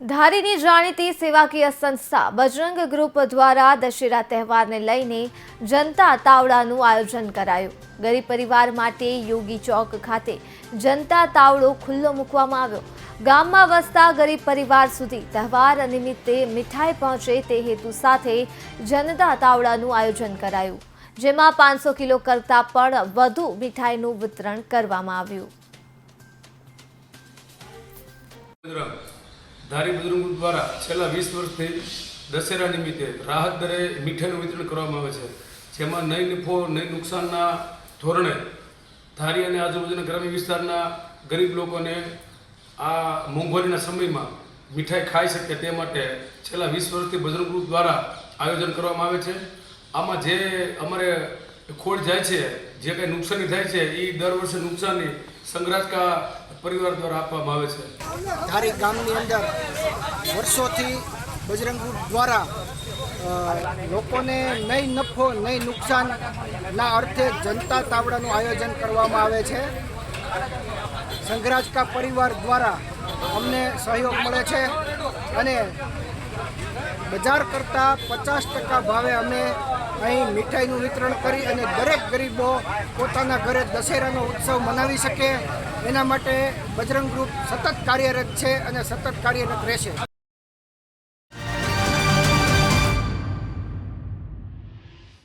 ધારીની જાણીતી સેવાકીય સંસ્થા બજરંગ ગ્રુપ દ્વારા દશેરા તહેવારને લઈને જનતા તાવડાનું આયોજન કરાયું। ગરીબ પરિવાર માટે યોગી ચોક ખાતે જનતા તાવડો ખુલ્લો મૂકવામાં આવ્યો। ગામમાં વસતા ગરીબ પરિવાર સુધી તહેવાર નિમિત્તે મીઠાઈ પહોંચે તે હેતુ સાથે જનતા તાવડાનું આયોજન કરાયું, જેમાં 500 કિલો કરતાં પણ વધુ મીઠાઈનું વિતરણ કરવામાં આવ્યું। धारी बजरंग ग्रुप द्वारा छेल्ला 20 वर्षथी दशेरा निमित्ते राहत दरे मीठाईनुं वितरण करवामां आवे छे, जेमां नहीं नफो नहीं नुकसानना धोरणे धारी अने आजूबाजूना ग्राम्य विस्ताરના गरीब लोकोने आ मोंघवारीना समयमां मीठाई खाई शके ते माटे छेल्ला 20 वर्षथी बजरंग ग्रुप द्वारा आयोजन करवामां आवे छे। आमां जे अमारे खोड़ जाय छे, जे कांई नुकसानी थाय छे ए दर वर्षे नुकसानी संग्राहका परिवार द्वारा आपवामां आवे छे। धारी गामनी अंदर वर्षोथी बजरंग ग्रुप द्वारा लोकोने नहीं नफो नहीं नुकसान ना अर्थे जनता तावड़ानुं आयोजन करवामां आवे छे। संघराज का परिवार द्वारा अमने सहयोग मळे छे अने बजार करता 50% भावे अमे अहीं मीठाईनुं वितरण करी अने दरेक गरीबो पोताना घरे दशेरानो उत्सव मनावी शके एना माटे बजरंग ग्रुप सतत कार्यरत छे अने सतत कार्यरत रहेशे।